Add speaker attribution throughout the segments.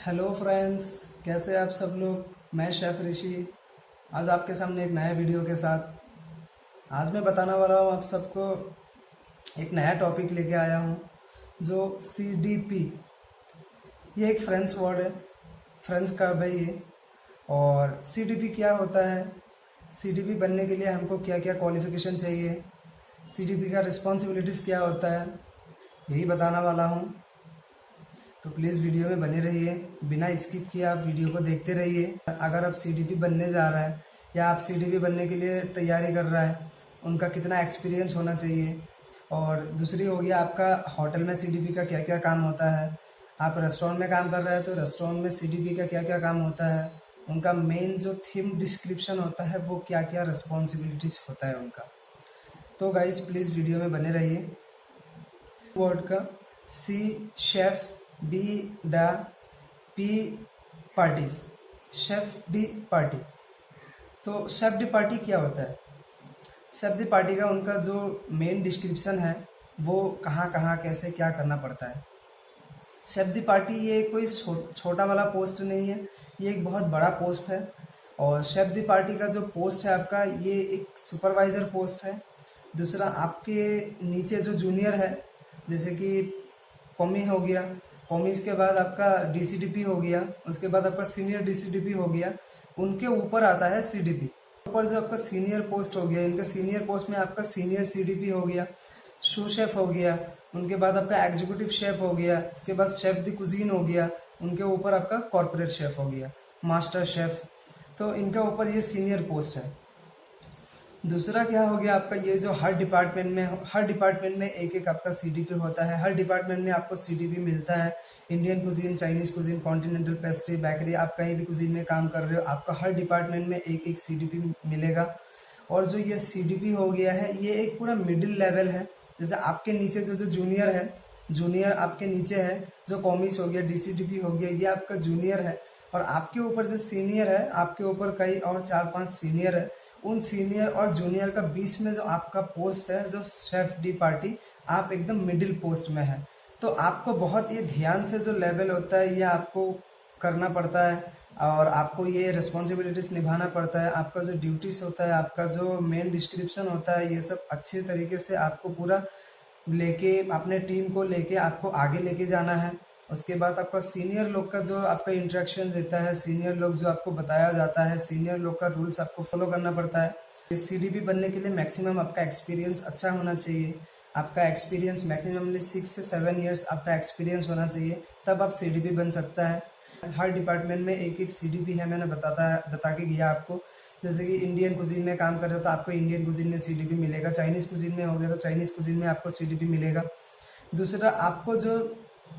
Speaker 1: Hello friends, कैसे आप सब लोग। मैं शेफ ऋषि आज आपके सामने एक नया वीडियो के साथ आज मैं बताने वाला हूँ आप सबको एक नया टॉपिक लेके आया हूँ जो CDP। ये एक फ्रेंच वर्ड है, फ्रेंच का भाई है। और CDP क्या होता है, CDP बनने के लिए हमको क्या क्या क्वालिफिकेशन चाहिए, CDP का रिस्पॉन्सिबिलिटीज़ क्या होता है, यही बताने वाला हूँ। तो प्लीज़ वीडियो में बने रहिए, बिना स्किप किए आप वीडियो को देखते रहिए। अगर आप CDP बनने जा रहा है या आप CDP बनने के लिए तैयारी कर रहा है, उनका कितना एक्सपीरियंस होना चाहिए। और दूसरी हो गया आपका होटल में CDP का क्या क्या काम होता है। आप रेस्टोरेंट में काम कर रहे हैं तो रेस्टोरेंट में CDP का क्या क्या काम होता है, उनका मेन जो थीम डिस्क्रिप्शन होता है वो क्या क्या रिस्पॉन्सिबिलिटीज़ होता है उनका। तो गाइस प्लीज़ वीडियो में बने रहिए। वर्ड का C शेफ, D डा, P parties, chef D party. तो शेफ डी पार्टी क्या होता है, शेफ डी पार्टी का उनका जो मेन डिस्क्रिप्शन है वो कहाँ कहाँ कैसे क्या करना पड़ता है। शेफ दी पार्टी ये कोई छोटा वाला पोस्ट नहीं है, ये एक बहुत बड़ा पोस्ट है। और शेफ दी पार्टी का जो पोस्ट है आपका, ये एक सुपरवाइज़र पोस्ट है। दूसरा आपके नीचे जो जूनियर है, जैसे कि कॉमी हो गया, कॉमीज के बाद आपका DCDP हो गया, उसके बाद आपका सीनियर DCDP हो गया, उनके ऊपर आता है CDP। ऊपर जो आपका सीनियर पोस्ट हो गया, इनका सीनियर पोस्ट में आपका सीनियर CDP हो गया, शू शेफ हो गया, उनके बाद आपका एग्जीक्यूटिव शेफ हो गया, उसके बाद शेफ दी कुजीन हो गया, उनके ऊपर आपका कॉर्पोरेट शेफ हो गया, मास्टर शेफ। तो इनके ऊपर ये सीनियर पोस्ट है। दूसरा क्या हो गया आपका, ये जो हर डिपार्टमेंट में एक एक आपका CDP होता है। हर डिपार्टमेंट में आपको CDP मिलता है। Indian cuisine, Chinese cuisine, continental pastry, bakery, आप कहीं भी कुजीन में काम कर रहे हो, आपका हर डिपार्टमेंट में एक एक CDP मिलेगा। और जो ये CDP हो गया है, ये एक पूरा मिडिल लेवल है। जैसे आपके नीचे जो जो जूनियर है, जूनियर आपके नीचे है, जो कॉमिस हो गया, DCDP हो गया, ये आपका जूनियर है। और आपके ऊपर जो सीनियर है, आपके ऊपर कई और 4-5 सीनियर है। उन सीनियर और जूनियर का बीच में जो आपका पोस्ट है, जो शेफ डी पार्टी, आप एकदम मिडिल पोस्ट में है। तो आपको बहुत ये ध्यान से जो लेवल होता है ये आपको करना पड़ता है, और आपको ये रिस्पॉन्सिबिलिटीज़ निभाना पड़ता है। आपका जो ड्यूटीज़ होता है, आपका जो मेन डिस्क्रिप्शन होता है, ये सब अच्छे तरीके से आपको पूरा लेके, अपने टीम को लेके आपको आगे लेके जाना है। उसके बाद आपका सीनियर लोग का जो आपका इंटरेक्शन देता है, सीनियर लोग जो आपको बताया जाता है, सीनियर लोग का रूल्स आपको फॉलो करना पड़ता है। CDP बनने के लिए मैक्सिमम आपका एक्सपीरियंस अच्छा होना चाहिए। आपका एक्सपीरियंस मैक्सिममली 6 से 7 ईयर्स आपका एक्सपीरियंस होना चाहिए, तब आप CDP बन सकता है। हर डिपार्टमेंट में एक एक CDP है, मैंने बता के गया आपको। जैसे कि इंडियन कुजीन में काम कर रहे हो तो आपको इंडियन कुजीन में CDP मिलेगा, चाइनीज़ कुजीन में हो गया तो चाइनीज़ कुजीन में आपको CDP मिलेगा। दूसरा, आपको जो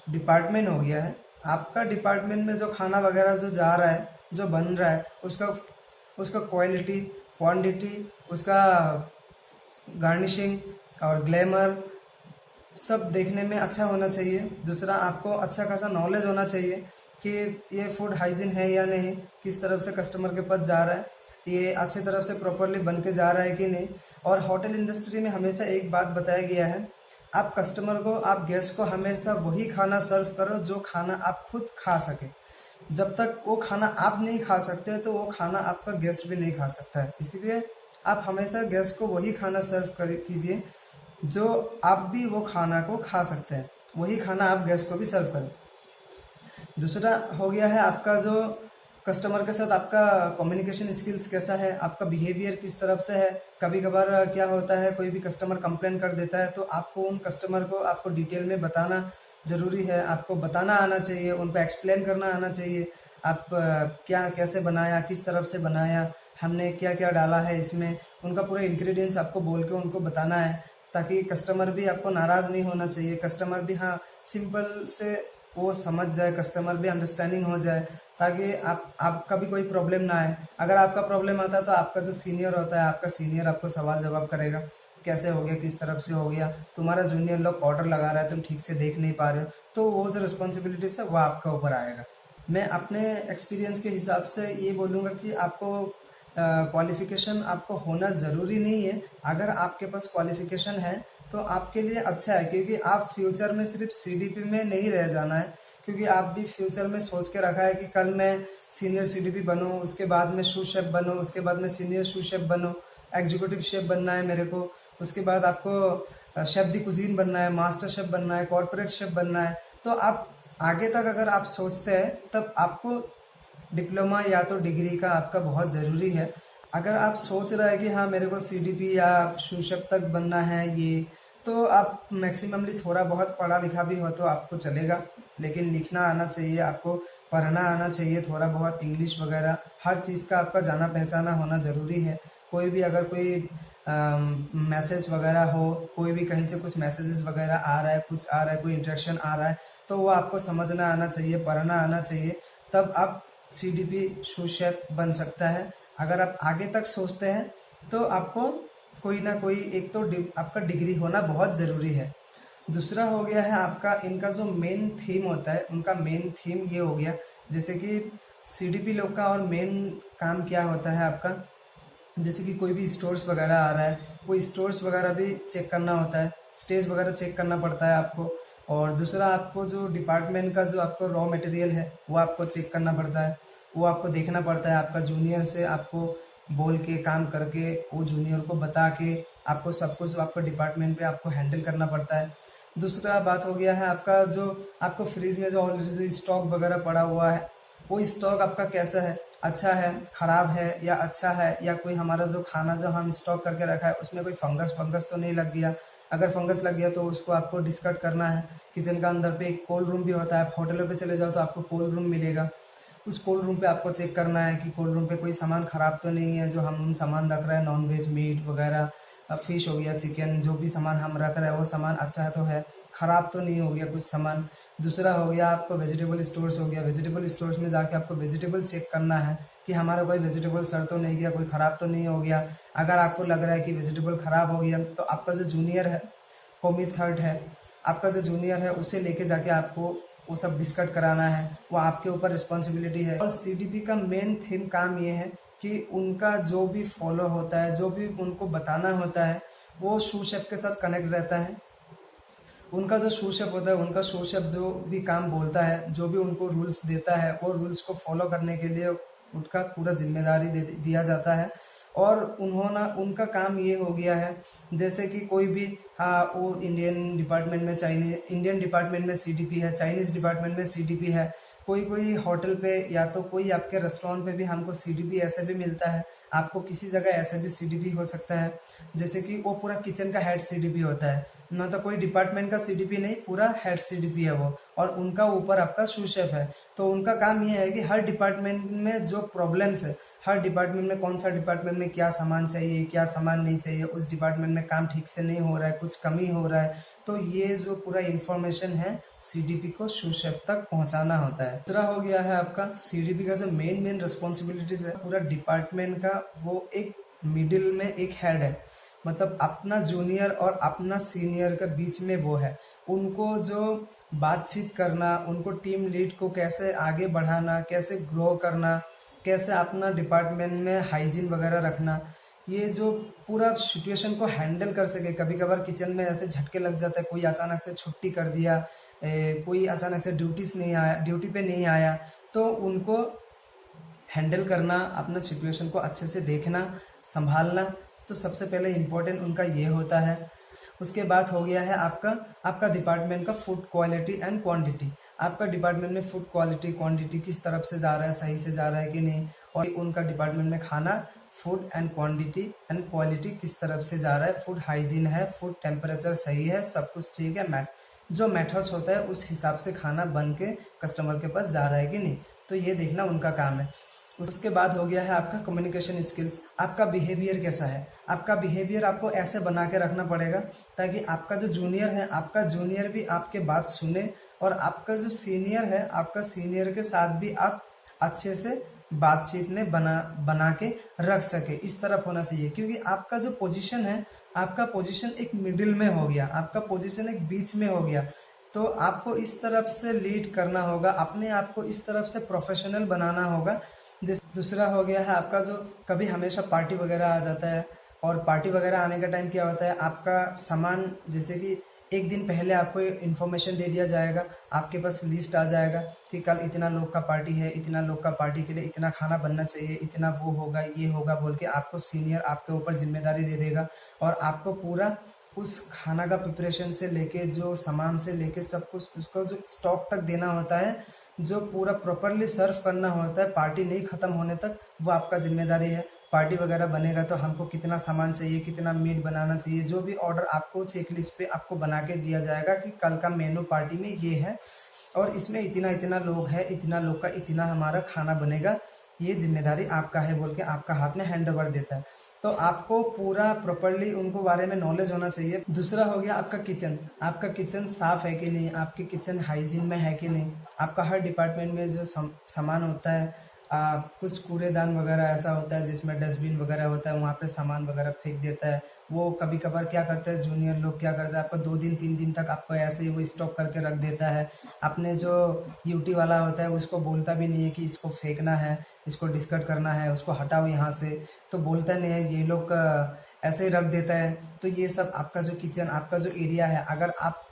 Speaker 1: डिपार्टमेंट हो गया है, आपका डिपार्टमेंट में जो खाना वगैरह जो जा रहा है, जो बन रहा है, उसका क्वालिटी, क्वांटिटी, उसका गार्निशिंग और ग्लैमर सब देखने में अच्छा होना चाहिए। दूसरा, आपको अच्छा खासा नॉलेज होना चाहिए कि ये फूड हाइजीन है या नहीं, किस तरफ से कस्टमर के पास जा रहा है, ये अच्छी तरफ से प्रॉपरली बन के जा रहा है कि नहीं। और होटल इंडस्ट्री में हमेशा एक बात बताया गया है, आप कस्टमर को, आप गेस्ट को हमेशा वही खाना सर्व करो जो खाना आप खुद खा सके। जब तक वो खाना आप नहीं खा सकते तो वो खाना आपका गेस्ट भी नहीं खा सकता है। इसीलिए आप हमेशा गेस्ट को वही खाना सर्व कीजिए जो आप भी वो खाना को खा सकते हैं, वही खाना आप गेस्ट को भी सर्व करें। दूसरा हो गया है आपका जो कस्टमर के साथ आपका कम्युनिकेशन स्किल्स कैसा है, आपका बिहेवियर किस तरफ से है। कभी कभार क्या होता है, कोई भी कस्टमर कंप्लेन कर देता है तो आपको उन कस्टमर को आपको डिटेल में बताना ज़रूरी है। आपको बताना आना चाहिए, उनको एक्सप्लेन करना आना चाहिए। आप क्या कैसे बनाया, किस तरफ से बनाया, हमने क्या क्या डाला है इसमें, उनका पूरा इंग्रेडिएंट्स आपको बोल के उनको बताना है, ताकि कस्टमर भी आपको नाराज़ नहीं होना चाहिए। कस्टमर भी हाँ सिंपल से वो समझ जाए, कस्टमर भी अंडरस्टैंडिंग हो जाए, ताकि आपका भी कोई प्रॉब्लम ना आए। अगर आपका प्रॉब्लम आता है तो आपका जो सीनियर होता है, आपका सीनियर आपको सवाल जवाब करेगा, कैसे हो गया, किस तरफ से हो गया, तुम्हारा जूनियर लोग ऑर्डर लगा रहा है, तुम ठीक से देख नहीं पा रहे हो, तो वो जो रिस्पॉन्सिबिलिटीज है वो आपका ऊपर आएगा। मैं अपने एक्सपीरियंस के हिसाब से ये बोलूँगा कि आपको क्वालिफिकेशन आपको होना ज़रूरी नहीं है। अगर आपके पास क्वालिफिकेशन है तो आपके लिए अच्छा है, क्योंकि आप फ्यूचर में सिर्फ CDP में नहीं रह जाना है, क्योंकि आप भी फ्यूचर में सोच के रखा है कि कल मैं सीनियर सीडीपी बनूं, उसके बाद मैं शू शेफ बनूं, उसके बाद मैं सीनियर शू शेफ बनूं, एग्जीक्यूटिव शेफ बनना है मेरे को, उसके बाद आपको शेफ दी कुजीन बनना है, मास्टर शेफ बनना है, कॉर्पोरेट शेफ बनना है। तो आप आगे तक अगर आप सोचते हैं तब आपको डिप्लोमा या तो डिग्री का आपका बहुत ज़रूरी है। अगर आप सोच रहे हैं कि हाँ मेरे को सीडीपी या शू शेफ तक बनना है ये, तो आप मैक्सिममली थोड़ा बहुत पढ़ा लिखा भी हो तो आपको चलेगा, लेकिन लिखना आना चाहिए, आपको पढ़ना आना चाहिए, थोड़ा बहुत इंग्लिश वगैरह हर चीज़ का आपका जाना पहचाना होना ज़रूरी है। कोई भी अगर कोई मैसेज वगैरह हो, कोई भी कहीं से कुछ मैसेजेस वगैरह आ रहा है, कुछ आ रहा है, कोई इंटरेक्शन आ रहा है, तो वो आपको समझना आना चाहिए, पढ़ना आना चाहिए, तब आप सीडीपी शू शेफ बन सकता है। अगर आप आगे तक सोचते हैं तो आपको कोई ना कोई एक तो आपका डिग्री होना बहुत ज़रूरी है। दूसरा हो गया है आपका इनका जो मेन थीम होता है, उनका मेन थीम ये हो गया, जैसे कि सीडीपी लोग का और मेन काम क्या होता है आपका, जैसे कि कोई भी स्टोर्स वगैरह आ रहा है, कोई स्टोर्स वगैरह भी चेक करना होता है, स्टेज वगैरह चेक करना पड़ता है आपको। और दूसरा आपको जो डिपार्टमेंट का जो आपको रॉ मटेरियल है वो आपको चेक करना पड़ता है, वो आपको देखना पड़ता है। आपका जूनियर से आपको बोल के काम करके वो जूनियर को बता के आपको सब कुछ आपको डिपार्टमेंट पे आपको हैंडल करना पड़ता है। दूसरा बात हो गया है आपका जो आपको फ्रिज में जो ऑलरेडी स्टॉक वगैरह पड़ा हुआ है, वो स्टॉक आपका कैसा है, अच्छा है, ख़राब है या अच्छा है, या कोई हमारा जो खाना जो हम स्टॉक करके रखा है उसमें कोई फंगस तो नहीं लग गया। अगर फंगस लग गया तो उसको आपको डिस्कट करना है। किचन का अंदर पे एक कोल्ड रूम भी होता है, होटलों पे चले जाओ तो आपको कोल्ड रूम मिलेगा, उस कोल्ड रूम पे आपको चेक करना है कि कोल्ड रूम पे कोई सामान ख़राब तो नहीं है, जो हम सामान रख रहे हैं नॉन वेज मीट वगैरह, फिश हो गया, चिकन, जो भी सामान हम रख रहे हैं वो सामान अच्छा है तो है, ख़राब तो नहीं हो गया कुछ सामान। दूसरा हो गया आपको वेजिटेबल स्टोर्स हो गया, वेजिटेबल स्टोर्स में जाके आपको वेजिटेबल चेक करना है कि हमारा कोई वेजिटेबल सड़ तो नहीं गया, कोई ख़राब तो नहीं हो गया। अगर आपको लग रहा है कि वेजिटेबल ख़राब हो गया तो आपका जो जूनियर है, कॉमी थर्ड है, आपका जो जूनियर है उसे लेके जाके आपको वो सब डिस्कट कराना है, वो आपके ऊपर रिस्पॉन्सिबिलिटी है। और सीडीपी का मेन थीम काम ये है कि उनका जो भी फॉलो होता है, जो भी उनको बताना होता है, वो शू शेफ के साथ कनेक्ट रहता है। उनका जो शू शेफ होता है, उनका शू शेफ जो भी काम बोलता है, जो भी उनको रूल्स देता है, वो रूल्स को फॉलो करने के लिए उनका पूरा जिम्मेदारी दिया जाता है। और उनका काम ये हो गया है, जैसे कि कोई भी वो इंडियन डिपार्टमेंट में इंडियन डिपार्टमेंट में सीडीपी है, चाइनीज़ डिपार्टमेंट में सीडीपी है, कोई होटल पे या तो कोई आपके रेस्टोरेंट पे भी हमको सीडीपी ऐसे भी मिलता है, आपको किसी जगह ऐसे भी सीडीपी हो सकता है, जैसे कि वो पूरा किचन का हेड सीडीपी होता है, ना तो कोई डिपार्टमेंट का सीडीपी नहीं, पूरा हेड सीडीपी है वो, और उनका ऊपर आपका शू शेफ है। तो उनका काम ये है कि हर डिपार्टमेंट में जो प्रॉब्लम्स है, हर डिपार्टमेंट में कौन सा डिपार्टमेंट में क्या सामान चाहिए, क्या सामान नहीं चाहिए, उस डिपार्टमेंट में काम ठीक से नहीं हो रहा है, कुछ कमी हो रहा है, तो ये जो पूरा इन्फॉर्मेशन है सीडीपी को शू शेफ तक पहुंचाना होता है। दूसरा हो गया है आपका सीडीपी का जो मेन रिस्पॉन्सिबिलिटीज है पूरा डिपार्टमेंट का, वो एक मिडिल में एक हेड है, मतलब अपना जूनियर और अपना सीनियर के बीच में वो है। उनको जो बातचीत करना, उनको टीम लीड को कैसे आगे बढ़ाना, कैसे ग्रो करना, कैसे अपना डिपार्टमेंट में हाइजीन वगैरह रखना, ये जो पूरा सिचुएशन को हैंडल कर सके। कभी कभार किचन में ऐसे झटके लग जाता है, कोई अचानक से छुट्टी कर दिया, कोई अचानक से ड्यूटी पे नहीं आया, तो उनको हैंडल करना, अपना सिचुएशन को अच्छे से देखना, संभालना, तो सबसे पहले इम्पोर्टेंट उनका ये होता है। उसके बाद हो गया है आपका डिपार्टमेंट का फूड क्वालिटी एंड क्वांटिटी। आपका डिपार्टमेंट में फूड क्वालिटी क्वांटिटी किस तरफ से जा रहा है, सही से जा रहा है कि नहीं, और उनका डिपार्टमेंट में खाना food and quantity and quality किस तरफ से जा रहा है, फूड हाइजीन है, फूड टेम्परेचर सही है, सब कुछ ठीक है, जो मेथड्स होता है उस हिसाब से खाना बन के कस्टमर के पास जा रहा है कि नहीं, तो ये देखना उनका काम है। उसके बाद हो गया है आपका कम्युनिकेशन स्किल्स। आपका बिहेवियर कैसा है, आपका बिहेवियर आपको ऐसे बना के रखना पड़ेगा ताकि आपका जो जूनियर है, आपका जूनियर भी आपके बात सुने, और आपका जो सीनियर है, आपका सीनियर के साथ भी आप अच्छे से बातचीत में बना के रख सके, इस तरफ होना चाहिए। क्योंकि आपका जो पोजीशन है, आपका पोजीशन एक मिडिल में हो गया, आपका पोजीशन एक बीच में हो गया, तो आपको इस तरफ से लीड करना होगा, अपने आप को इस तरफ से प्रोफेशनल बनाना होगा। दूसरा हो गया है आपका जो कभी हमेशा पार्टी वगैरह आ जाता है, और पार्टी वगैरह आने का टाइम क्या होता है, आपका सामान जैसे कि एक दिन पहले आपको इन्फॉर्मेशन दे दिया जाएगा, आपके पास लिस्ट आ जाएगा कि कल इतना लोग का पार्टी है, इतना लोग का पार्टी के लिए इतना खाना बनना चाहिए, इतना वो होगा, ये होगा बोल के आपको सीनियर आपके ऊपर जिम्मेदारी दे देगा और आपको पूरा उस खाना का प्रिपरेशन से लेके जो सामान से लेके सब कुछ उसको जो स्टॉक तक देना होता है, जो पूरा प्रॉपरली सर्व करना होता है पार्टी नहीं ख़त्म होने तक, वो आपका जिम्मेदारी है। पार्टी वगैरह बनेगा तो हमको कितना सामान चाहिए, कितना मीट बनाना चाहिए, जो भी ऑर्डर आपको चेकलिस्ट पे आपको बना के दिया जाएगा कि कल का मेनू पार्टी में ये है और इसमें इतना इतना लोग हैं, इतना लोग का इतना हमारा खाना बनेगा, ये जिम्मेदारी आपका है बोल के आपका हाथ में हैंड ओवर देता है। तो आपको पूरा प्रॉपरली उनको बारे में नॉलेज होना चाहिए। दूसरा हो गया आपका किचन, आपका किचन साफ है कि नहीं, आपकी किचन हाइजीन में है कि नहीं। आपका हर डिपार्टमेंट में जो सामान होता है, कुछ कूड़ेदान वगैरह ऐसा होता है जिसमें डस्टबिन वगैरह होता है, वहाँ पे सामान वगैरह फेंक देता है। वो कभी कभार क्या करता है जूनियर लोग, क्या करता है आपको 2 दिन 3 दिन तक आपको ऐसे ही वो स्टॉक करके रख देता है। अपने जो यूटी वाला होता है उसको बोलता भी नहीं है कि इसको फेंकना है, इसको डिस्कार्ड करना है, उसको हटाओ यहाँ से, तो बोलता नहीं है, ये लोग ऐसे ही रख देता है। तो ये सब आपका जो किचन, आपका जो एरिया है, अगर आप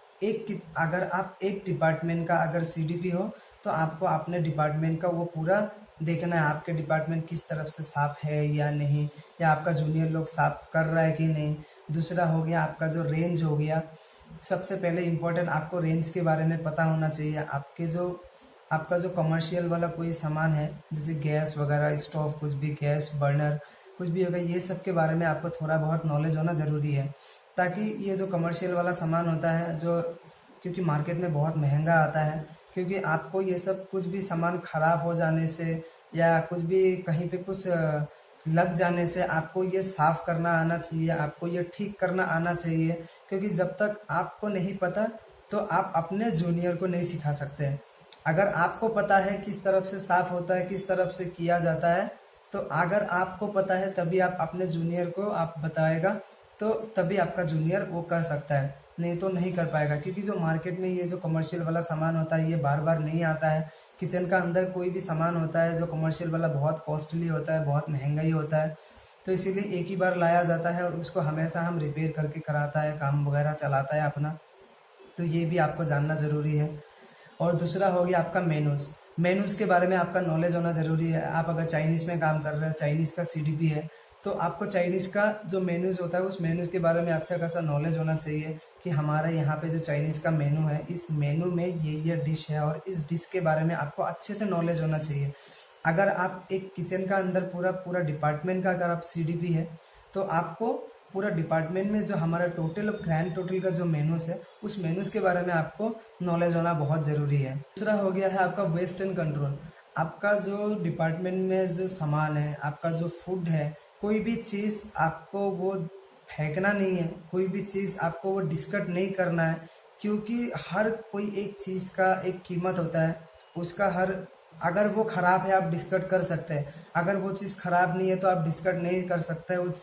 Speaker 1: एक डिपार्टमेंट का अगर सीडीपी हो तो आपको अपने डिपार्टमेंट का वो पूरा देखना है, आपके डिपार्टमेंट किस तरफ से साफ है या नहीं, या आपका जूनियर लोग साफ कर रहा है कि नहीं। दूसरा हो गया आपका जो रेंज हो गया, सबसे पहले इम्पोर्टेंट आपको रेंज के बारे में पता होना चाहिए। आपका जो कमर्शियल वाला कोई सामान है जैसे गैस वगैरह, स्टोव, कुछ भी गैस बर्नर कुछ भी होगा, ये सब के बारे में आपको थोड़ा बहुत नॉलेज होना ज़रूरी है, ताकि ये जो कमर्शियल वाला सामान होता है जो, क्योंकि मार्केट में बहुत महंगा आता है, क्योंकि आपको ये सब कुछ भी सामान ख़राब हो जाने से या कुछ भी कहीं पे कुछ लग जाने से आपको ये साफ़ करना आना चाहिए, आपको ये ठीक करना आना चाहिए। क्योंकि जब तक आपको नहीं पता तो आप अपने जूनियर को नहीं सिखा सकते हैं। अगर आपको पता है किस तरफ से साफ़ होता है, किस तरफ से किया जाता है, तो अगर आपको पता है तभी आप अपने जूनियर को आप बताएगा, तो तभी आपका जूनियर वो कर सकता है, नहीं तो नहीं कर पाएगा। क्योंकि जो मार्केट में ये जो कमर्शियल वाला सामान होता है ये बार बार नहीं आता है। किचन का अंदर कोई भी सामान होता है जो कमर्शियल वाला बहुत कॉस्टली होता है, बहुत महंगा ही होता है, तो इसीलिए एक ही बार लाया जाता है और उसको हमेशा हम रिपेयर करके कराता है, काम वगैरह चलाता है अपना। तो ये भी आपको जानना ज़रूरी है। और दूसरा हो गया आपका मेनूज़ के बारे में आपका नॉलेज होना ज़रूरी है। आप अगर चाइनीज़ में काम कर रहे हैं, चाइनीज़ का सीडीपी है, तो आपको चाइनीज़ का जो मेनूज़ होता है उस मेनूज़ के बारे में अच्छा खासा नॉलेज होना चाहिए कि हमारे यहाँ पे जो चाइनीज़ का मेनू है, इस मेनू में ये डिश है और इस डिश के बारे में आपको अच्छे से नॉलेज होना चाहिए। अगर आप एक किचन का अंदर पूरा डिपार्टमेंट का अगर आप सीडीपी है, तो आपको पूरा डिपार्टमेंट में जो हमारा टोटल और ग्रैंड टोटल का जो मेनूज़ है, उस मेनूज़ के बारे में आपको नॉलेज होना बहुत ज़रूरी है। दूसरा हो गया है आपका वेस्ट एंड कंट्रोल। आपका जो डिपार्टमेंट में जो सामान है, आपका जो फूड है, कोई भी चीज़ आपको वो फेंकना नहीं है, कोई भी चीज़ आपको वो डिस्कार्ड नहीं करना है, क्योंकि हर कोई एक चीज़ का एक कीमत होता है, उसका अगर वो ख़राब है आप डिस्कार्ड कर सकते हैं, अगर वो चीज़ ख़राब नहीं है तो आप डिस्कार्ड नहीं कर सकते उस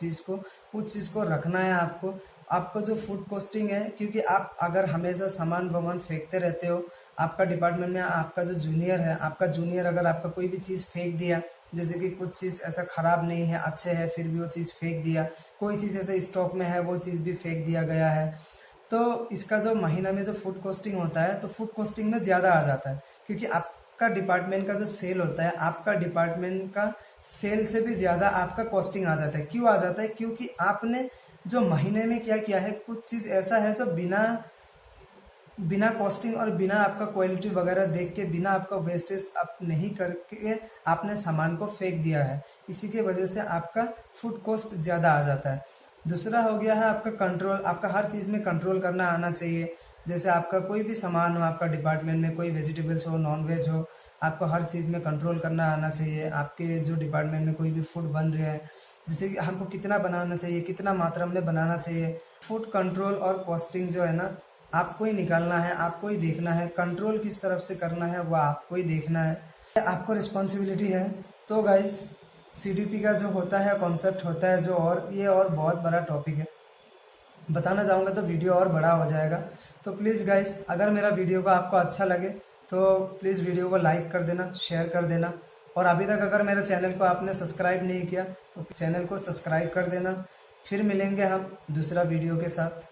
Speaker 1: चीज़ को रखना है आपको जो फूड कॉस्टिंग है, क्योंकि आप अगर हमेशा सामान वामान फेंकते रहते हो, आपका डिपार्टमेंट में आपका जो जूनियर है, आपका जूनियर अगर आपका कोई भी चीज़ फेंक दिया, जैसे कि कुछ चीज़ ऐसा ख़राब नहीं है, अच्छे है, फिर भी वो चीज़ फेंक दिया, कोई चीज़ ऐसे स्टॉक में है वो चीज़ भी फेंक दिया गया है, तो इसका जो महीना में जो फूड कॉस्टिंग होता है, तो फूड कॉस्टिंग में ज़्यादा आ जाता है। क्योंकि आपका डिपार्टमेंट का जो सेल होता है, आपका डिपार्टमेंट का सेल से भी ज़्यादा आपका कॉस्टिंग आ जाता है। क्यों आ जाता है? क्योंकि आपने जो महीने में क्या किया है, कुछ चीज़ ऐसा है जो बिना कॉस्टिंग और बिना आपका क्वालिटी वगैरह देख के, बिना आपका वेस्टेज आप नहीं करके आपने सामान को फेंक दिया है, इसी के वजह से आपका फूड कॉस्ट ज़्यादा आ जाता है। दूसरा हो गया है आपका कंट्रोल। आपका हर चीज़ में कंट्रोल करना आना चाहिए। जैसे आपका कोई भी सामान हो, आपका डिपार्टमेंट में कोई वेजिटेबल्स हो, नॉन वेज हो, आपको हर चीज़ में कंट्रोल करना आना चाहिए। आपके जो डिपार्टमेंट में कोई भी फूड बन रहा है, जैसे कि हमको कितना बनाना चाहिए, कितना मात्रा में बनाना चाहिए। फूड कंट्रोल और कॉस्टिंग जो है ना, आपको ही निकालना है, आपको ही देखना है। कंट्रोल किस तरफ से करना है वो आपको ही देखना है, आपको रिस्पॉन्सिबिलिटी है। तो गाइस, सीडीपी का जो होता है कॉन्सेप्ट होता है जो, और ये और बहुत बड़ा टॉपिक है, बताना चाहूँगा तो वीडियो और बड़ा हो जाएगा। तो प्लीज़ गाइस, अगर मेरा वीडियो को आपको अच्छा लगे तो प्लीज़ वीडियो को लाइक कर देना, शेयर कर देना, और अभी तक अगर मेरे चैनल को आपने सब्सक्राइब नहीं किया तो चैनल को सब्सक्राइब कर देना। फिर मिलेंगे हम दूसरा वीडियो के साथ।